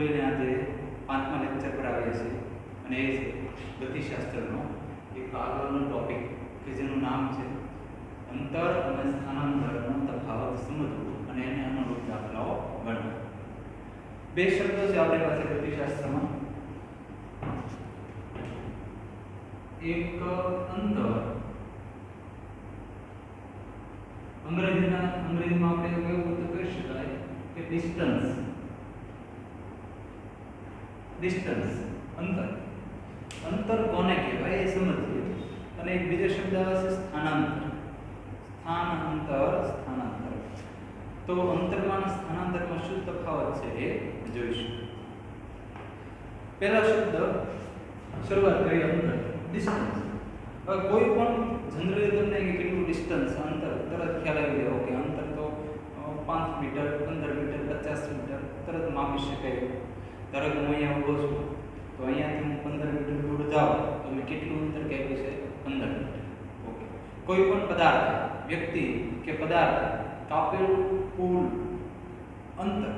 લઈને આજે 5મા લેક્ચર પર આવ્યા છીએ અને એ છે ગતિશાસ્ત્રનો એક આગળનો ટોપિક કે જેનું નામ છે અંતર અને સ્થાનાંતરનો તફાવત સમજવું અને એને અનુરૂપ દાખલાઓ ગણવા. બે શબ્દો છે આપણી પાસે ગતિશાસ્ત્રમાં. એક અંતર, અંગ્રેજીમાં આપણે એવું કહી શકાય કે ડિસ્ટન્સ, અંતર. અંતર કોને કહેવાય એ સમજીએ. અને એક બીજો શબ્દ આવે છે સ્થાનાંતર. સ્થાનાંતર. તો અંતરમાં અને સ્થાનાંતરમાં શું તફાવત છે એ જોઈશું. પહેલો શબ્દ શરૂઆત કરીએ અંતર, ડિસ્ટન્સ. હવે કોઈ પણ જનરલી તમને કે કેટલું ડિસ્ટન્સ, અંતર તરત ખ્યાલ આવી જાય કે અંતર તો 5 મીટર, 15 મીટર, 50 મીટર તરત માપી શકાય. ધારો કે હું અહીંયા ઊભો છું તો અહીંયાથી હું 15 મીટર દૂર જાઉં તો મેં કેટલું અંતર કહેવું છે? 15 મીટર. ઓકે. કોઈ પણ પદાર્થ, વ્યક્તિ કે પદાર્થ કાપેલું કુલ અંતર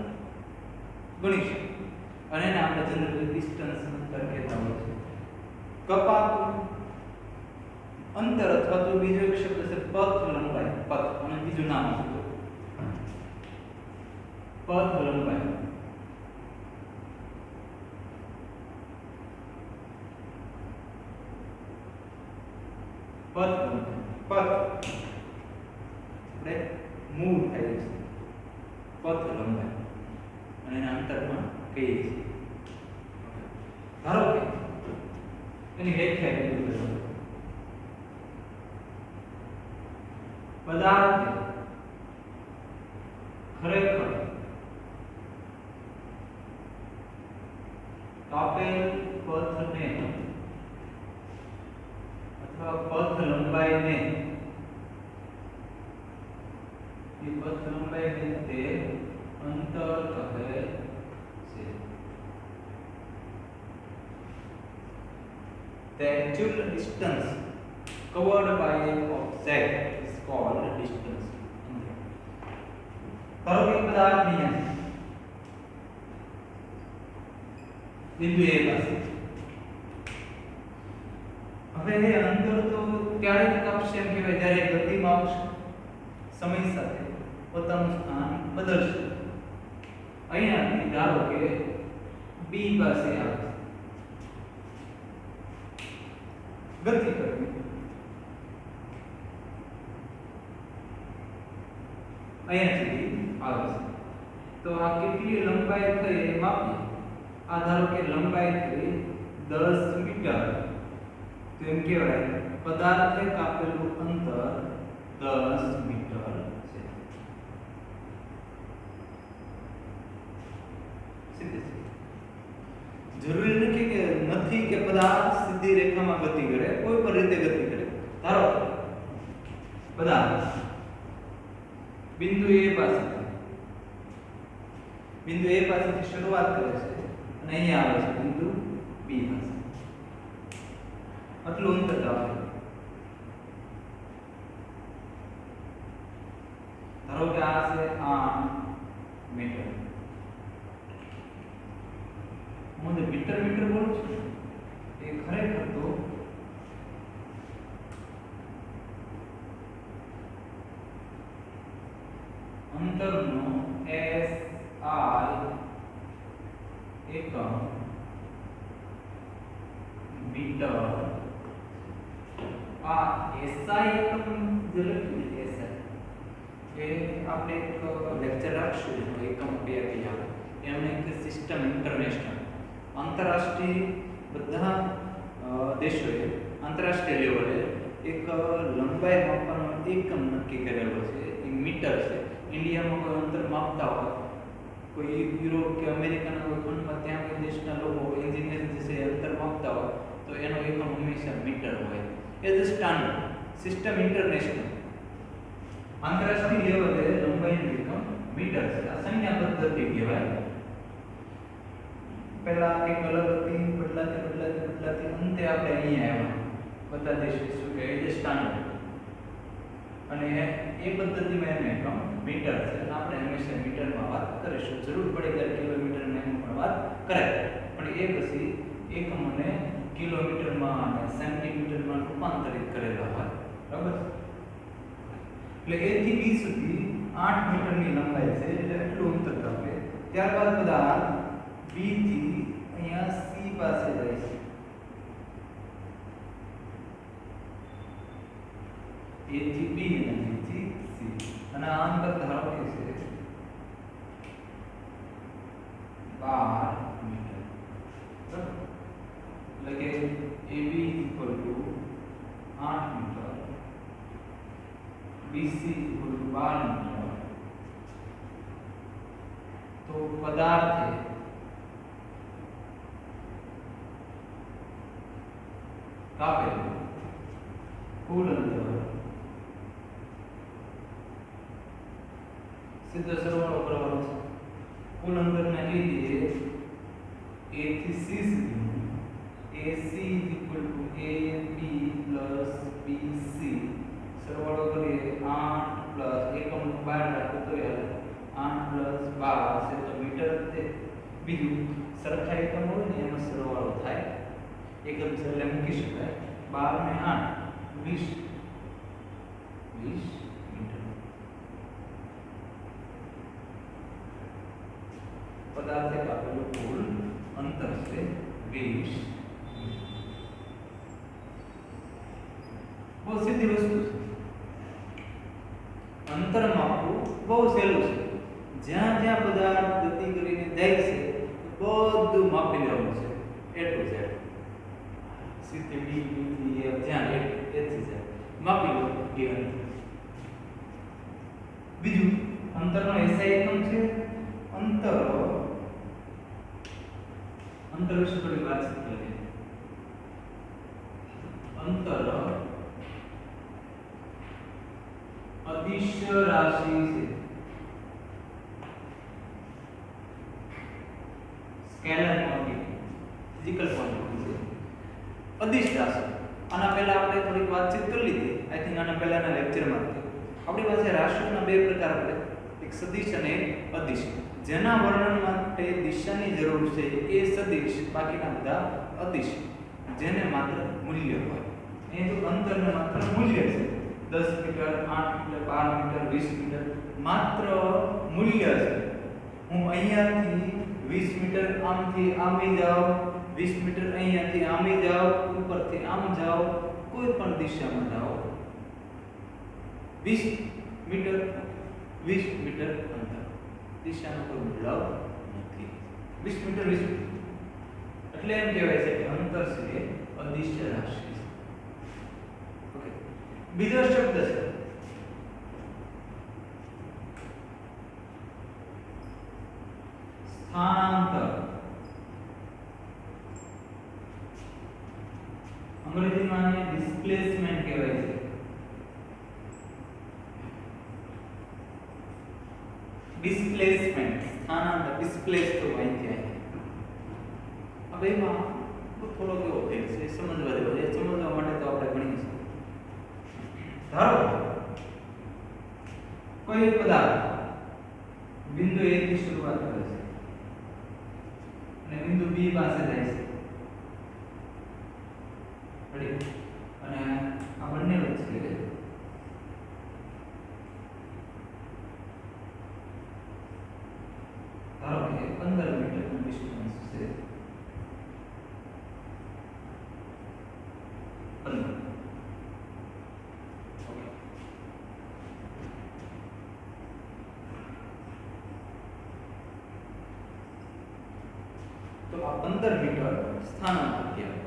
ગણી શકીએ અને એને આપણે જનરલી ડિસ્ટન્સ અંતર કહેતા હોય છે. કપાતું અંતર અથવા તો બીજો એક શબ્દ છે પથ લંબાઈ. પથ અને બીજું નામ છે પથ લંબાઈ. પથ આપણે મૂવ થાય છે પથ લંબાઈ અને એના અંતરમાં કહીએ છીએ. ધારો કે એની વ્યાખ્યા કરી દઉં. પદાર્થ ખરેખર કાપેલ પથને અથવા પથ લંબાઈને તે અંતર કહે છે. The actual distance covered by an object is called distance. ધારો કે પદાર્થની બિંદુ A પાસે હવે એ અંતર તો ત્યારે જ કાપશે એમ કહેવાય જ્યારે ગતિમાં આવશે, સમય સાથે પોતાનું સ્થાન બદલશે. અહીંયાથી ધારો કે B પાસે આવે ગતિ કરવી, અહીંયા સુધી આવે છે તો આ કેટલી લંબાઈ થઈ એ માપીએ. આ ધારો કે લંબાઈ થઈ 10 મીટર તો એમ કહેવાય પદાર્થે કાપેલું અંતર 10 મીટર છે. જરૂરી નથી કે પદાર્થ સીધી રેખામાં ગતિ કરે, કોઈ પણ રીતે ગતિ કરે. ધારો પદાર્થ બિંદુ A પાસેથી શરૂઆત કરે છે અને અહીંયા આવે છે બિંદુ B પાસે. આટલું અંતર આવે. ધારો કે આ છે 8 મીટર. હું જે મીટર બોલું છું એ ખરેખર તો અંતરનો SI એકમ મીટર. આ SI એકમ જે લખ્યું છે SI એ આપણે એક લેક્ચર રાખશું એકમ બે આપી એમને એક સિસ્ટમ ઇન્ટરનેશનલ આંતરરાષ્ટ્રીય બધા દેશોએ આંતરરાષ્ટ્રીય લેવલે એક લંબાઈ માપવાનો એકમ નક્કી કરેલો છે. એ મીટર છે. ઇન્ડિયામાં કોઈ અંતર માપતા હોય, કોઈ યુરોપ કે અમેરિકાના કોઈ ખંડમાં ત્યાં કોઈ દેશના લોકો એન્જિનિયર જે છે અંતર માપતા હોય તો એનો એકમ હંમેશા મીટર હોય. એ ધ સ્ટાન્ડર્ડ સિસ્ટમ ઇન્ટરનેશનલ આંતરરાષ્ટ્રીય લેવલે લંબાઈનું એકમ મીટર છે. આ સંજ્ઞા પદ્ધતિ કહેવાય. પહેલા એક અલગ હતી, બદલાતી અંતે આપણે અહીંયા આવ્યા બધા દેશો શું કહે છે સ્ટાન્ડર્ડ. અને એ પદ્ધતિમાં એને એકમ મીટર છે અને આપણે હંમેશા મીટરમાં વાત કરીશું. જરૂર પડે ત્યારે કિલોમીટર ને એમ પણ વાત કરાય, પણ એ પછી એકમને કિલોમીટરમાં અને સેન્ટીમીટરમાં રૂપાંતરિત કરેલા હોય, બરાબર. એટલે a થી b સુધી 8 મીટરની લંબાઈ છે, એટલે એટલું અંતર કાપે. ત્યારબાદ બધા b થી અહીંયા c પાસે જાય છે. a થી b અને b થી c, અને આ અંતર ધારો કે છે 12 મીટર, બરાબર. એટલે કે AB = 8 મીટર, BC = 12 મીટર. તો પદાર્થે કાપેલું કુલ અંતર, સીધો સરવાળો કરવાનો છે. કુલ અંતરને લીધે a થી c સુધીનું AC = AB + BC, સરવાળો કરીએ 8 + એકમ 12 રાખો તો યાર 8 + 12 છે તો મીટર તે. બીજું સરખા એકમ હોય ને એનો સરવાળો થાય, એકમ છે એટલે મૂકી શકાય. 12 ને 8 20 મીટર. પદાર્થે કાપેલું કુલ અંતર છે 20 મીટર. બહુ સીધી વસ્તુ છે. અંતર માપવું બહુ સહેલું છે. જ્યાં જ્યાં પદાર્થ ગતિ કરીને જાય છે બધું માપી લેવાનું છે, A to Z. સીધી D થી F જ્યાં A થી Z માપી લો એ અંતર. બીજું અંતરનો SI એકમ છે. અંતર વિશે થોડી વાતચીત કરીએ. અંતર અદિશ્ય રાશિ છે, સ્કેલર ક્વોન્ટિટી, ફિઝિકલ ક્વોન્ટિટી છે, અદિશ રાશિ. આના પહેલા આપણે થોડીક વાતચીત કરી લીધી, આઈ થિંક આના પહેલાના લેક્ચરમાં. આપણી પાસે રાશિઓના બે પ્રકાર પડે, એક સદિશ અને એક અદિશ. જેના વર્ણન માટે દિશાની જરૂર છે એ સદિશ, બાકીના બધા અદિશ, જેને માત્ર મૂલ્ય હોય. અહીં તો અંતરને માત્ર મૂલ્ય છે, 10 મીટર, 8 મીટર, 12 મીટર, 20 મીટર, માત્ર મૂલ્ય છે. હું અહીંયાથી 20 મીટર આમથી આમી જાઉં, 20 મીટર અહીંયાથી આમી જાઉં, ઉપરથી આમ જાઉં, કોઈ પણ દિશામાં જાઓ, 20 મીટર અંતર, દિશાનો કોઈ બદલાવ નથી. 20 મીટર એટલે એમ કહેવાય છે કે અંતર છે અદિશ્ય રાશિ છે. ઓકે, બીજો શબ્દ છે સ્થાનાંતર. અંગ્રેજીમાં આને ડિસ્પ્લેસમેન્ટ કહેવાય છે. ડિસ્પ્લેસમેન્ટ, સ્થાનાંતર, ડિસ્પ્લેસ તો અહીંથી અહીં. હવે એમાં થોડો કેવો ફેર છે, સમજવા જેવો છે. સમજવા માટે તો આપણે ભણીશું. ધારો કોઈ એક પદાર્થ બિંદુ A થી શરૂઆત કરે છે અને બિંદુ B પાસે જાય છે, અને આ બંને વચ્ચે ધારો કે 15 મીટરનું ડિસ્ટન્સ છે. 15. ઓકે, તો આ 15 મીટર સ્થાનાંતર કહેવાય.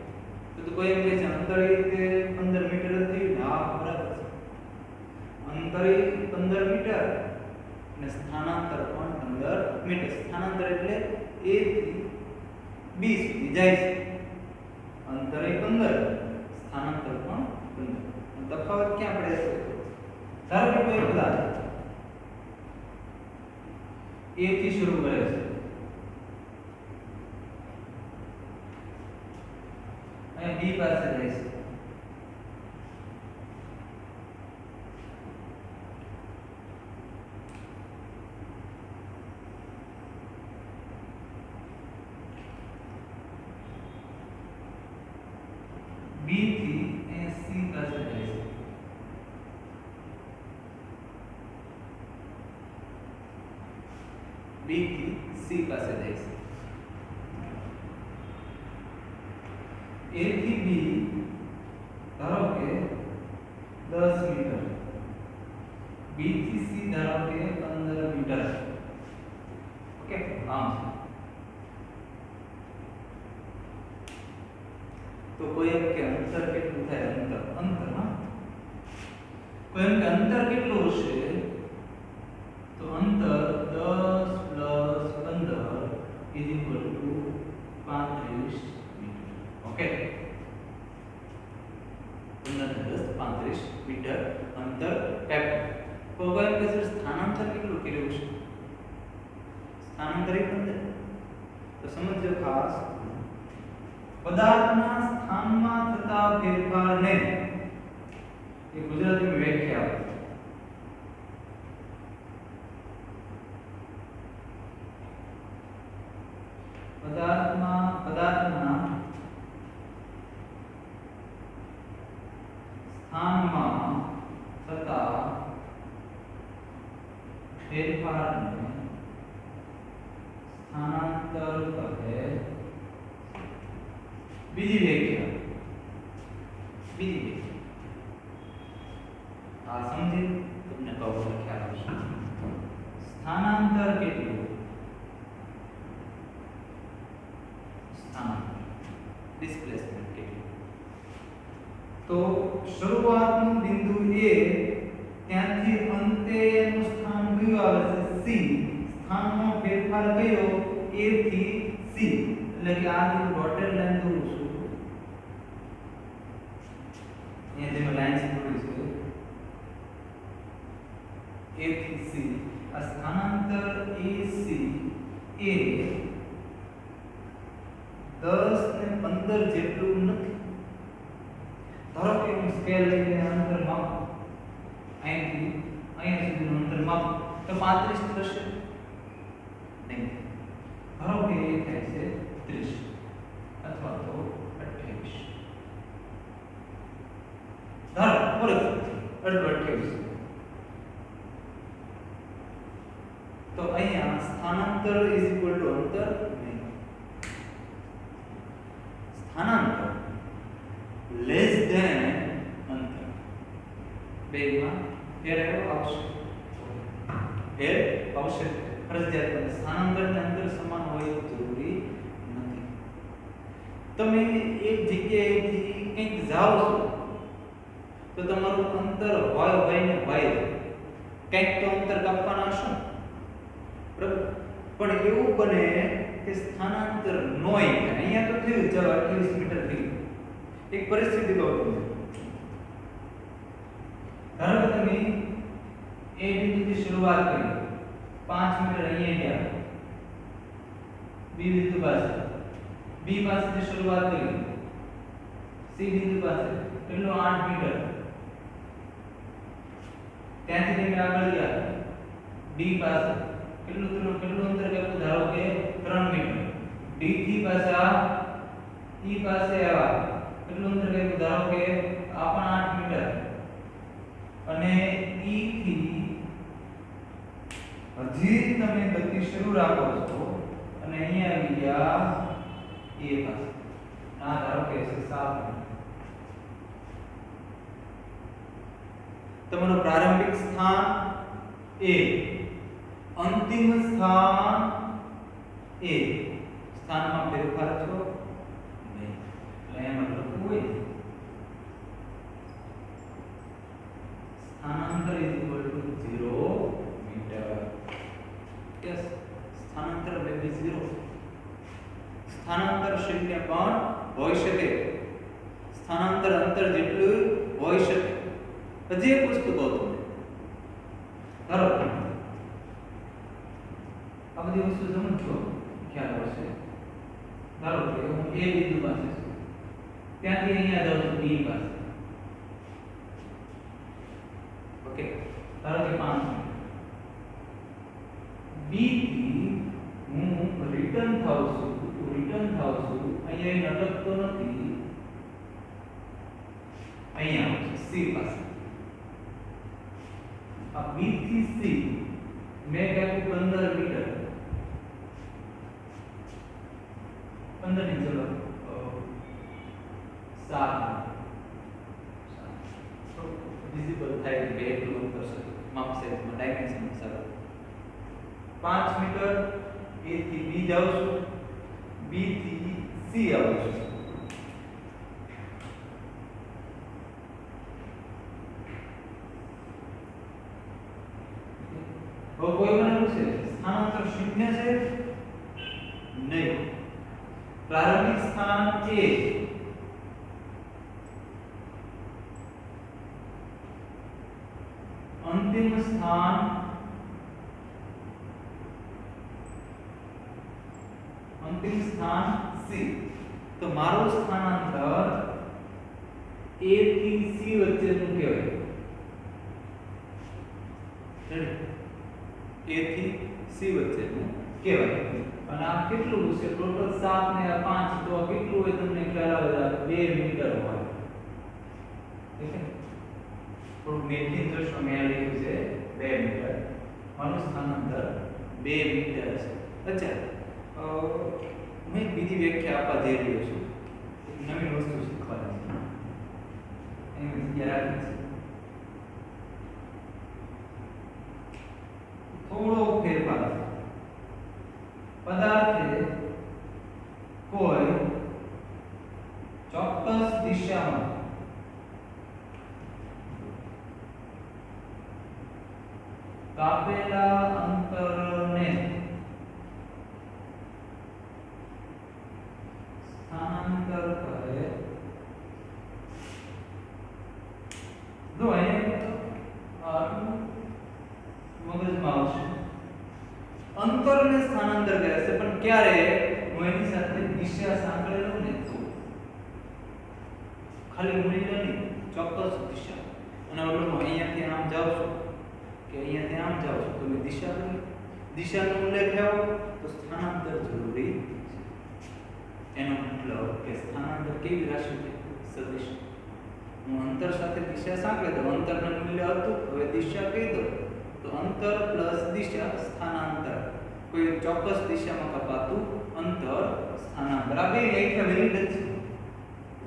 તો કોઈ એમ કહે છે અંતર એ રીતે 15 મીટર જ થયું. હા, બરાબર છે. અંતર એ 15 મીટર અને સ્થાનાંતર પણ 15 મીટર. સ્થાનાંતર એટલે A થી B સુધી જાય છે. અંતર એ 15, સ્થાનાંતર પણ 15. તફાવત ક્યાં પડે છે? ધારો કે કોઈ પદાર્થ A થી શરૂ કરે છે, અને B પાસે જાય છે. બી થી સી પાસે જાય છે. એ થી બી ધારો કે 10 મીટર, બી થી સી ધારો કે 15 મીટર. ઓકે, આમ તો કોઈ એમ કે અંતર કેટલું થાય? અંતર હા, કોઈ એમ કે અંતર કેટલું હશે? તો અંતર 10 + 15 = 35 મીટર. ઓકે, 15 + 10 35 મીટર અંતર કાપ્યું. તો કોઈ એમ કે સર સ્થાનાંતર કેટલું કર્યું છે? સ્થાનાંતર 15. તો સમજો ખાસ, પદાર્થના સ્થાનમાં થતા ફેરફારને એ ગુજરાતીમાં વ્યાખ્યા આપો. પદાર્થના સ્થાનમાં થતા ફેરફારને સ્થાનાંતર કહે. બીજી વ્યાખ્યા આ સમજી તમને કહો તો ખ્યાલ આવશે. સ્થાનાંતર કેટલું? સ્થાનાંતર ડિસ્પ્લેસમેન્ટ કેટલું? તો શરૂઆતનું બિંદુ A ત્યાંથી અંતે એનું સ્થાન કયું આવે છે? C. સ્થાનમાં ફેરફાર કયો? A થી C. એટલે કે આ જે ડોટેડ લાઈન દોરું છું, અહીંયા જે મેં લાઈન દોરી છે A થી C, આ સ્થાનાંતર AC એ 10 ને 15 જેટલું નથી. ધારો કે હું સ્કેલ લઈને અંતર માપું, અહીંથી અહીંયા સુધીનું અંતર માપું તો 35 થશે નહીં. ધારો કે એ થાય છે 30 અથવા તો 28. ધારો ફોર એક્ઝામ્પલ 28. તો અહીંયા સ્થાનાંતર = અંતર નહીં. સ્થાનાંતર લેસ ધેન અંતર. બેમાં ફેર આવશે. ફરજિયાત સ્થાનાંતર અને અંતર સમાન હોય એવું જરૂરી નથી. તમે એક જગ્યાએથી કંઈક જાઓ છો તો તમારું અંતર હોય ને હોય કંઈક તો અંતર કાપવાના હશે, બરાબર? પણ એવું બને કે સ્થાનાંતર નોય. અહીંયા તો થયું 28 મીટર થયું. એક પરિસ્થિતિ કહું તમને. ધારો કે તમે A બિંદુથી શરૂઆત કરી, 5 મીટર અહીંયા ગયા, B બિંદુ પાસે, B પાસેથી શરૂઆત કરી, C બિંદુ પાસે કેટલો 8 મીટર, ત્યાંથી તમે આગળ ગયા D પાસે કેટલું અંતર કાપ્યું? ધારો કે 3 મીટર. D થી પાછા E પાસે આવ્યા, કેટલું અંતર કાપ્યું? ધારો કે આ પણ 8 મીટર. અને E થી હજી તમે ગતિ શરૂ રાખો છો અને અહીંયા આવી ગયા A પાસે. આ ધારો કે 7 મીટર. તમારું પ્રારંભિક સ્થાન A, અંતિમ સ્થાન A. સ્થાનમાં ફેરફાર છો નહીં. એટલે એમાં લખવું હોય સ્થાનાંતર = 0 મીટર. યસ, સ્થાનાંતર એટલે 0. સ્થાનાંતર શૂન્ય પણ હોઈ શકે, સ્થાનાંતર અંતર જેટલું હોઈ શકે. હજી એક વસ્તુ કહું તમને. ધારો આ બધી વસ્તુ સમજો, ખ્યાલ આવશે. ધારો કે હું A બિંદુ પાસે છું, ત્યાંથી અહીંયા જાઉં છું B પાસે. ઓકે, ધારો કે 5 મિનિટ. B થી હું રિટર્ન થાઉં છું, અહીંયા અટકતો નથી, અહીંયા આવું છું C પાસે. આ B થી C મેં કહ્યું 15 મીટર. 15 ની ચલો 7 તો વિઝિબલ થાય કે એટલું અંતર છે માપશે ડાયમેન્શન સર 5 મીટર A થી B જાઉં છું B થી C આવું છું તો કોઈ બનાવ્યું છે સ્થાનાંતર શૂન્ય છે નહીં પ્રારંભિક સ્થાન A अंतिम स्थान C तो मारो स्थानांतर A થી C વચ્ચેનું કહેવાય A થી C વચ્ચેનું કહેવાય અને આ કેટલું છે ટોટલ 7 ને 5 તો કેટલું હોય તમને ખ્યાલ આવે 2 મીટર હોય ઠીક છે થોડું મેથી જોશો મેં લખ્યું છે 2 મીટર મારું સ્થાનાંતર 2 મીટર છે અચ્છા હું એક બીજી વ્યાખ્યા આપવા જઈ રહ્યો છું એક નવી વસ્તુ શીખવાની છે એની જગ્યા રાખી છે થોડો ફેરફાર પદાર્થે કોઈ ચોક્કસ દિશામાં કાપેલા અંતરને સ્થાનાંતર કહે જો મગજમાં આવશે અંતરને સ્થાનાંતર કહે છે પણ ક્યારે હું એની સાથે દિશા સાંકળેલું ને તો ખાલી મૂલ્ય નહીં ચોક્કસ દિશા અને ઓલું હું અહીંયાથી આમ જાઉં છું કે અહીંયાથી આમ જાઉં છું તો મેં દિશાનો ઉલ્લેખ આવ્યો તો સ્થાનાંતર જરૂરી છે એનો મતલબ કે સ્થાનાંતર કેવી રાશિ છે સદિશ હું અંતર સાથે દિશા સાંકળી દઉં અંતરનું મૂલ્ય હતું હવે દિશા કહી દઉં તો અંતર પ્લસ દિશા સ્થાનાંતર કોઈ ચોક્કસ દિશામાં કપાતું અંતર સ્થાનાંતર આ બે વ્યાખ્યા વેલિડ છે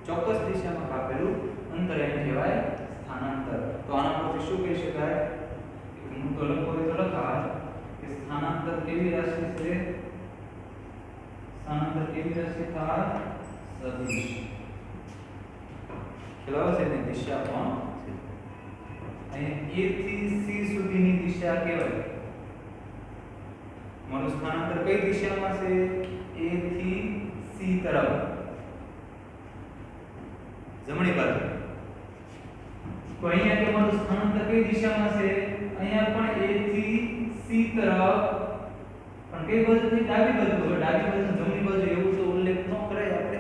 ચોક્કસ દિશામાં કાપેલું અંતર એને કહેવાય સ્થાનાંતર તો આના પરથી શું કહી શકાય હું તો લખો તો લખાય કે સ્થાનાંતર કેવી રાશિ છે સ્થાનાંતર કેવી રાશિ થાય સદિશ ખેલાવ છે ને દિશા પણ છે અહીં A થી C સુધીની દિશા કહેવાય મારું સ્થાનાંતર કઈ દિશામાં છે A થી C તરફ જમણી બાજુ તો અહીંયા કે મારું સ્થાનાંતર કઈ દિશામાં છે અહીંયા પણ A થી C તરફ પણ કઈ બાજુથી ડાબી બાજુ ડાબી બાજુ જમણી બાજુ એવું તો ઉલ્લેખ ન કરાય આપણે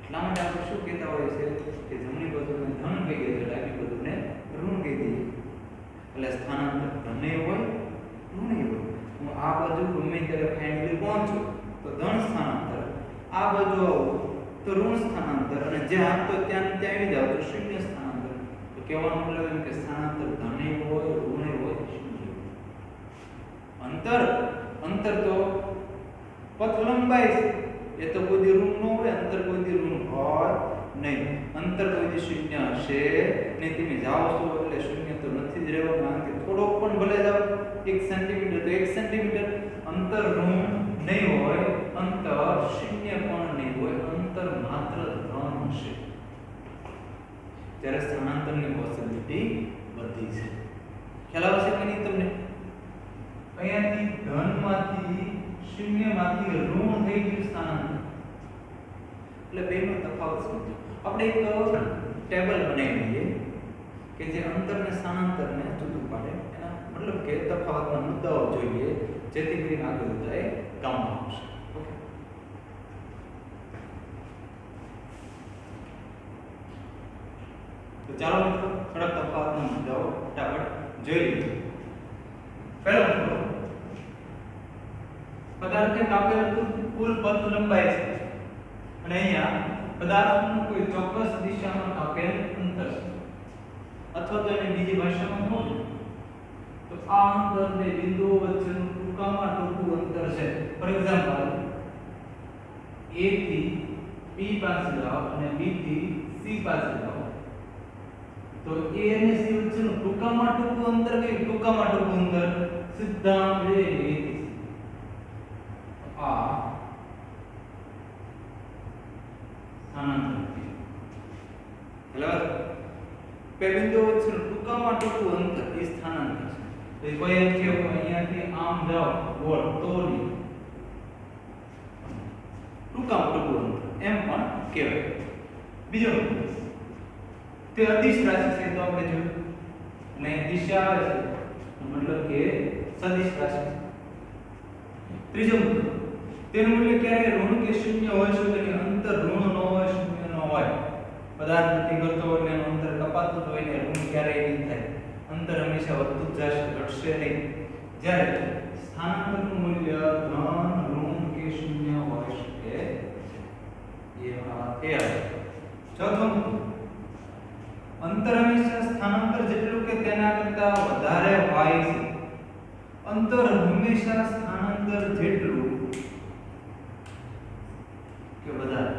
એટલા માટે આપણે શું કહેતા હોય છે કે જમણી બાજુને ધન કહી દઈએ ડાબી બાજુને ઋણ કહી દઈએ એટલે સ્થાનાંતર ધન હોય ઋણ હોય હું આ બાજુ ગમે ત્યારે ફાઇનલી પહોંચું તો ધન સ્થાનાંતર આ બાજુ આવું તો ઋણ સ્થાનાંતર અને જ્યાં તો ત્યાં આવી જાવ તો શૂન્ય સ્થાનાંતર તો કહેવાનો મતલબ એમ કે સ્થાનાંતર ધન હોય ઋણ હોય શૂન્ય અંતર તો પથ લંબાઈ છે એ તો કોઈ દી ઋણ ન હોય અંતર કોઈ દી ઋણ હોય નહીં અંતર કોઈ દી શૂન્ય હશે નહીં તમે જાઓ છો એટલે શૂન્ય તો નથી જ રહેવાનું કે થોડોક પણ ભલે જાવ 1 સેન્ટીમીટર તો 1 સેન્ટીમીટર અંતર ઋણ નહીં હોય અંતર શૂન્ય પણ નહીં હોય અંતર માત્ર ધન હશે ત્યારે સ્થાનાંતરની પોસિબિલિટી વધી છે ખ્યાલ આવશે કે નહીં તમને અહીંયાથી ધનમાંથી શૂન્યમાંથી ઋણ થઈ ગયું સ્થાનાંતર એટલે બેનો તફાવત સમજો આપણે એક ટેબલ બનાવી લઈએ કે જે અંતરને સ્થાનાંતરને જુદું પાડે એના મતલબ કે તફાવતના મુદ્દાઓ જોઈએ જેથી કરીને આગળ બધાએ કામમાં આવશે ઓકે તો ચાલો મિત્રો થોડા તફાવતના મુદ્દાઓ ફટાફટ જોઈ લઈએ પહેલો મુદ્દો પદાર્થને કાપેલું કુલ પથ લંબાઈ છે અને અહીંયા પદાર્થનું કોઈ ચોક્કસ દિશામાં કાપેલ અંતર છે અથવા તો એને બીજી ભાષામાં કહું તો આ અંતર બે બિંદુઓ વચ્ચેનું ટૂંકામાં ટૂંકું અંતર છે ફોર એક્ઝામ્પલ A થી B પાસે જાઓ અને B થી C પાસે જાઓ તો A અને C વચ્ચેનું ટૂંકામાં ટૂંકું અંતર કયું? ટૂંકામાં ટૂંકું અંતર સિદ્ધાંત A થી C. આ સ્થાનાંતર બરાબર બે બિંદુઓ વચ્ચેનું ટૂંકામાં ટૂંકું અંતર એ સ્થાનાંતર છે. તો કોઈ એમ કે અહીંયાથી આમ જાઓ ગોળ તો નહીં ટૂંકામાં ટૂંકું અંતર એમ પણ કહેવાય. બીજો તે અદિશ રાશિ છે તો આપણે જોયું અને દિશા આવે છે મતલબ કે સદિશ રાશિ. ત્રીજો મુદ્દો તેનું મૂલ્ય ક્યારે ઋણ કે શૂન્ય હોય શકે નહીં. અંતર ઋણ ન હોય શૂન્ય ન હોય. પદાર્થ નથી કરતો એટલે એનું અંતર કપાતું જ હોય ને ઋણ ક્યારેય નહીં થાય. અંતર હંમેશા વધતું જ જશે ઘટશે નહીં. જ્યારે સ્થાનાંતરનું મૂલ્ય ધન ઋણ કે શૂન્ય હોઈ શકે છે. એ ચોથો અંતર હંમેશા સ્થાનાંતર જેટલું કે તેના કરતા વધારે હોય છે. અંતર હંમેશા સ્થાનાંતર જેટલું કે વધારે.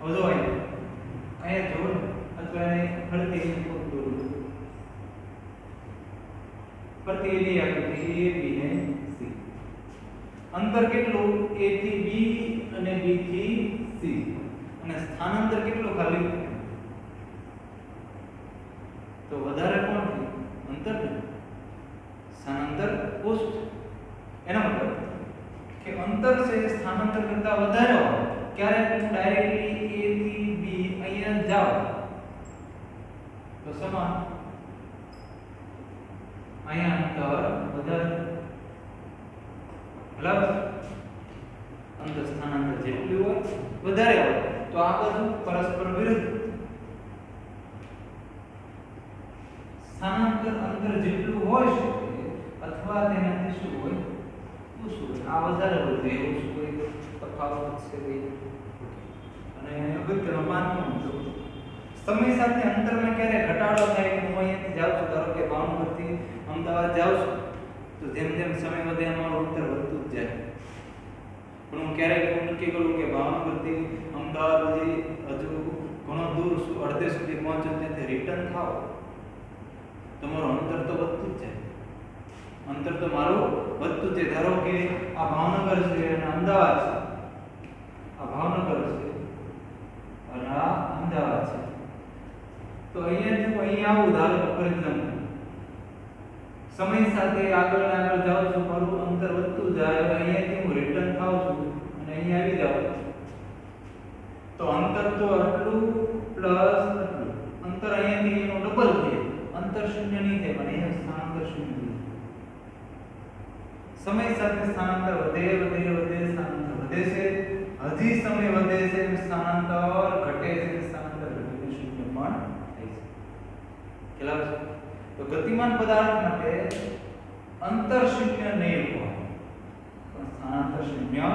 હવે જો અહીંયા જોડ અથવા એને ફરતી દોરું ફરતી એની આકૃતિ A B ને C. અંતર કેટલું? A થી B અને B થી C અને સ્થાનાંતર કેટલું ખાલી તો વધારે કોણ છે? અંતર ને સ્થાનાંતર ઓછું. એના મતલબ કે અંતર છે સ્થાનાંતર કરતા વધારે હોય ક્યારે હું ડાયરેક્ટલી A થી B અહીંયા જાઉં તો સમાન અહીંયા અંતર વધારે બરાબર. અંતર સ્થાનાંતર જેટલું હોય વધારે હોય તો આ બધું પરસ્પર વિરુદ્ધ. સ્થાનાંતર અંતર જેટલું હોય શકે અથવા તેનાથી શું હોય ઓછું હોય. આ વધારે હોય તો એવું શું હોય તફાવત છે ભાઈ. અને અગત્યનો પાંચમો સમય સાથે અંતરમાં ક્યારે ઘટાડો થાય કે હું અહીંયાથી જાઉં છું ધારો કે ભાવનગરથી અમદાવાદ જાઉં છું તો જેમ જેમ સમય વધે અમારું અંતર વધતું જ જાય. પણ હું ક્યારેક એવું નક્કી કરું કે ભાવનગરથી અમદાવાદ હજી હજુ ઘણો દૂર અડધે સુધી પહોંચો ત્યાંથી રિટર્ન થાવ તમારું અંતર તો વધતું જ જાય. અંતર તો મારું વધતું જ જાય. ધારો કે આ ભાવનગર છે અને અમદાવાદ છે. આ ભાવનગર છે અને આ અમદાવાદ છે. તો અહીંયાથી હું અહીંયા આવું ધારો કે ફોર એક્ઝામ્પલ સમય સાથે આગળ જાઉં છું મારું અંતર વધતું જાય. અહીંયાથી હું રિટર્ન થાઉં છું અને અહીંયા આવી જાઉં તો અંતર તો આટલું પ્લસ આટલું અંતર અહીંયાથી એનો ડબલ થાય. અંતર શૂન્ય નહીં થાય પણ અહીંયા સ્થાનાંતર શૂન્ય થાય. સમય સાથે સ્થાનાંતર વધે વધે વધે સ્થાનાંતર વધે છે. હજી સમય વધે છે સ્થાનાંતર ઘટે છે સ્થાનાંતર ઘટે શૂન્ય પણ થાય છે. ખ્યાલ આવે છે? તો ગતિમાન પદાર્થ માટે અંતર શૂન્ય નહીં હોય પણ સ્થાનાંતર શૂન્ય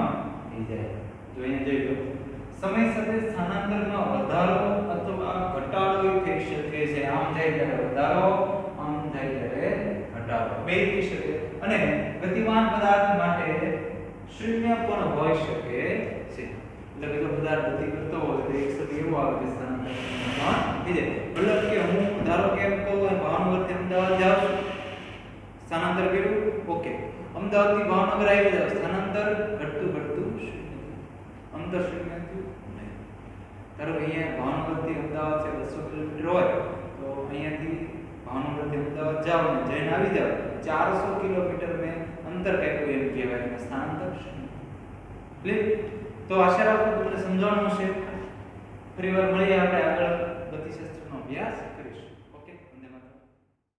થઈ જાય. જો અહીંયા જોઈ લો સમય સાથે સ્થાનાંતરમાં વધારો અથવા ઘટાડો થઈ શકે છે. આમ થાય ત્યારે વધારો આમ થાય ત્યારે ઘટાડો બે થઈ શકે. અને ગતિમાન પદાર્થ માટે શૂન્ય પણ હોઈ શકે છે. એટલે કે જો પદાર્થ ગતિ કરતો હોય તો એક સમય એવો આવે કે સ્થાનાંતર થઈ જાય. મતલબ કે હું ધારો કે એમ કહું ભાવનગરથી અમદાવાદ જાઉં છું સ્થાનાંતર કર્યું ઓકે. અમદાવાદથી ભાવનગર આવી જાવ સ્થાનાંતર ઘટતું ઘટતું શૂન્ય અંતર શૂન્ય થયું નહીં. ધારો કે અહીંયા ભાવનગરથી અમદાવાદ છે 200 કિલોમીટર હોય તો અહીંયાથી ભાવનગરથી અમદાવાદ જાવ ને જઈને આવી જાવ 400 કિલોમીટર મેં અંતર કાપ્યું એમ કહેવાય. સ્થાનાંતર શૂન્ય. ક્લિયર? તો આશા રાખું તમને સમજાણું છે. ફરીવાર મળીએ આપણે આગળ ગતિશાસ્ત્રનો અભ્યાસ